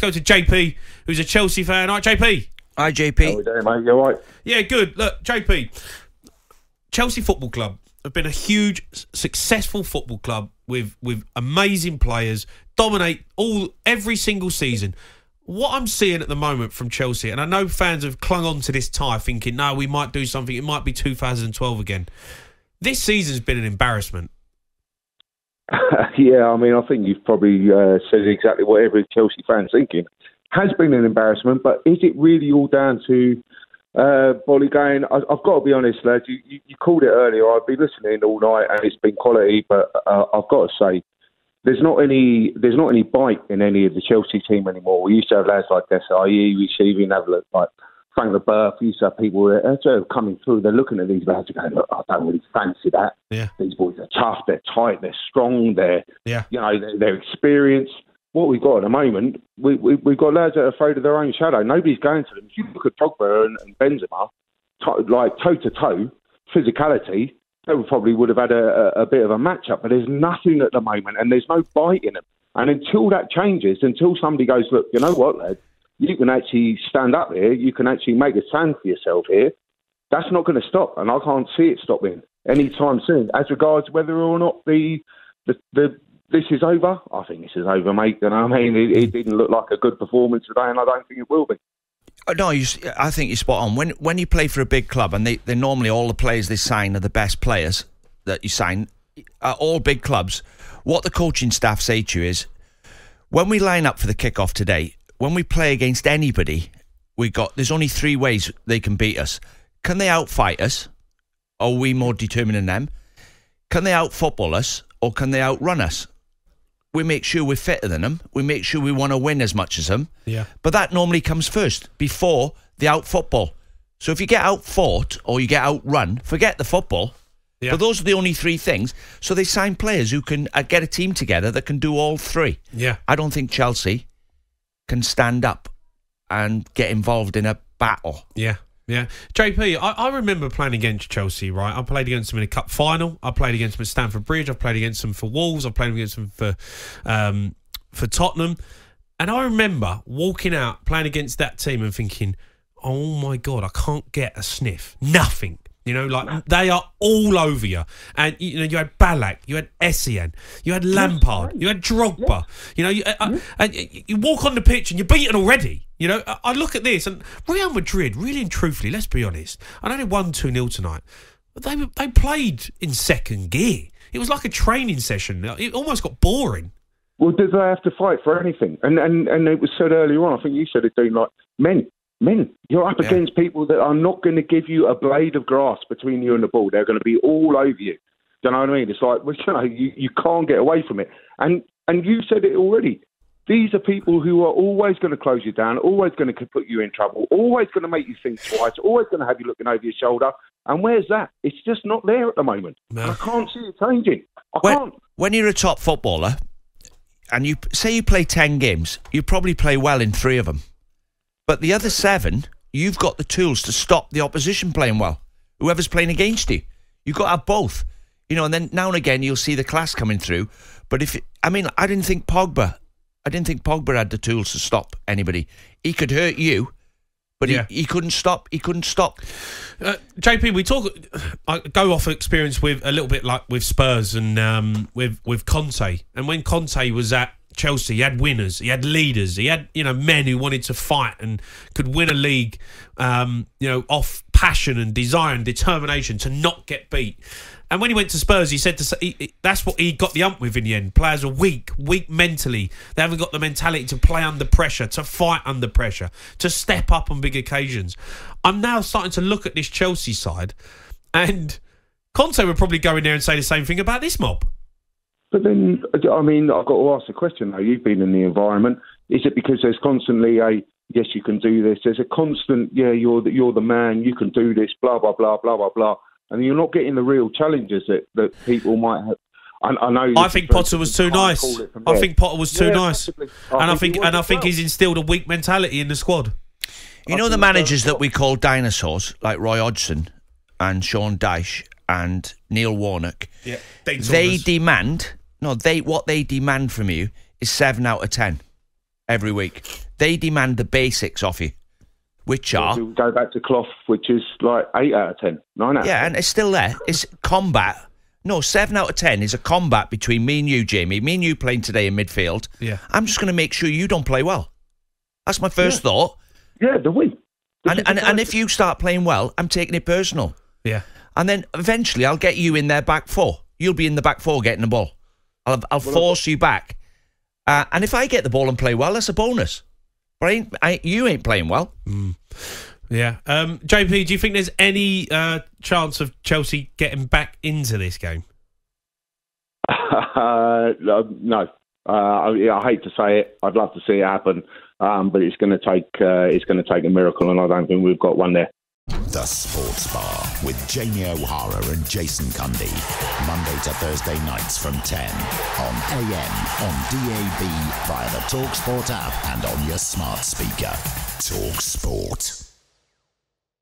go to JP, who's a Chelsea fan. All right, JP. Hi, JP. How are we doing, mate? You all right? Yeah, good. Look, JP, Chelsea Football Club have been a huge, successful football club with amazing players, dominate every single season. What I'm seeing at the moment from Chelsea, and I know fans have clung on to this tie thinking, no, we might do something. It might be 2012 again. This season's been an embarrassment. Yeah, I mean, I think you've probably said exactly what every Chelsea fan's thinking. Has been an embarrassment, but is it really all down to Bolly going? I've got to be honest, lads. You called it earlier. I've been listening all night, and it's been quality. But I've got to say, there's not any bite in any of the Chelsea team anymore. We used to have lads like Desai, receiving, Neville, like Frank Leboeuf. We used to have people that are coming through. They're looking at these lads and going, look, I don't really fancy that. Yeah. These boys are tough. They're tight. They're strong. They're they're experienced. What we've got at the moment, we've got lads that are afraid of their own shadow. Nobody's going to them. If you look at Pogba and Benzema, like toe-to-toe, physicality, they would have had a bit of a match-up. But there's nothing at the moment, and there's no bite in them. And until that changes, until somebody goes, look, you know what, lad, you can actually stand up here, you can actually make a stand for yourself here, that's not going to stop. And I can't see it stopping anytime soon. As regards whether or not this is over, I think this is over, mate. You know what I mean? It didn't look like a good performance today, and I don't think it will be. No, I think you're spot on. When you play for a big club, and they normally all the players they sign are the best players that you sign, all big clubs, what the coaching staff say to you is, when we line up for the kickoff today, when we play against anybody, there's only three ways they can beat us. Can they outfight us? Or are we more determined than them? Can they out-football us? Or can they outrun us? We make sure we're fitter than them. We make sure we want to win as much as them. Yeah. But that normally comes first, before the out-football. So if you get out-fought or you get outrun, forget the football. Yeah. But those are the only three things. So they sign players who can get a team together that can do all three. Yeah. I don't think Chelsea can stand up and get involved in a battle. Yeah. Yeah, JP, I remember playing against Chelsea, right? I played against them in a cup final. I played against them at Stamford Bridge. I played against them for Wolves. I played against them for Tottenham. And I remember walking out, playing against that team and thinking, oh my God, I can't get a sniff. Nothing. You know, like they are all over you. And, you know, you had Ballack, you had Essien, you had Lampard, you had Drogba. You know, and you walk on the pitch and you're beaten already. You know, I look at this and Real Madrid, really and truthfully, let's be honest, I know they won 2-0 tonight, but they played in second gear. It was like a training session. It almost got boring. Well, did they have to fight for anything? And it was said earlier on, I think you said it, doing like men. You're up against people that are not going to give you a blade of grass between you and the ball. They're going to be all over you. Do you know what I mean? It's like, well, you know, you can't get away from it. And you said it already. These are people who are always going to close you down, always going to put you in trouble, always going to make you think twice, always going to have you looking over your shoulder. And where's that? It's just not there at the moment. No. I can't see it changing. I can't. When you're a top footballer and you say you play 10 games, you probably play well in 3 of them. But the other 7, you've got the tools to stop the opposition playing well. Whoever's playing against you. You've got to have both. You know, and then now and again you'll see the class coming through. But I didn't think Pogba had the tools to stop anybody. He could hurt you, but he couldn't stop. He couldn't stop. JP, I go off experience with a little bit like with Spurs and with Conte. And when Conte was at Chelsea, he had winners, he had leaders, he had, you know, men who wanted to fight and could win a league, you know, off passion and desire and determination to not get beat. And when he went to Spurs, he said that's what he got the ump with in the end. Players are weak mentally. They haven't got the mentality to play under pressure, to fight under pressure, to step up on big occasions. I'm now starting to look at this Chelsea side, and Conte would probably go in there and say the same thing about this mob. But then, I mean, I've got to ask the question, though. You've been in the environment. Is it because there's constantly yes, you can do this. There's a constant, you're the man, you can do this, blah, blah, blah, blah, blah, blah. And you're not getting the real challenges that people might have. I know. I think Potter was too nice. I think Potter was too nice. And I think he's instilled a weak mentality in the squad. You know the managers that we call dinosaurs, like Roy Hodgson and Sean Dyche and Neil Warnock. Yeah, what they demand from you is 7 out of 10 every week. They demand the basics off you, which are... We'll go back to cloth, which is like 8 out of 10, 9 out of 10. Yeah, and it's still there. It's combat. No, 7 out of 10 is a combat between me and you, Jamie. Me and you playing today in midfield. Yeah. I'm just going to make sure you don't play well. That's my first thought. Yeah, the win. And if you start playing well, I'm taking it personal. Yeah. And then eventually I'll get you in their back four. You'll be in the back four getting the ball. I'll force you back. And if I get the ball and play well, that's a bonus. But you ain't playing well. Yeah. JP, do you think there's any chance of Chelsea getting back into this game? No. I hate to say it. I'd love to see it happen, but it's going to take a miracle, and I don't think we've got one there. The Sports Bar with Jamie O'Hara and Jason Cundy. Monday to Thursday nights from 10 on AM, on DAB, via the talkSPORT app and on your smart speaker. talkSPORT.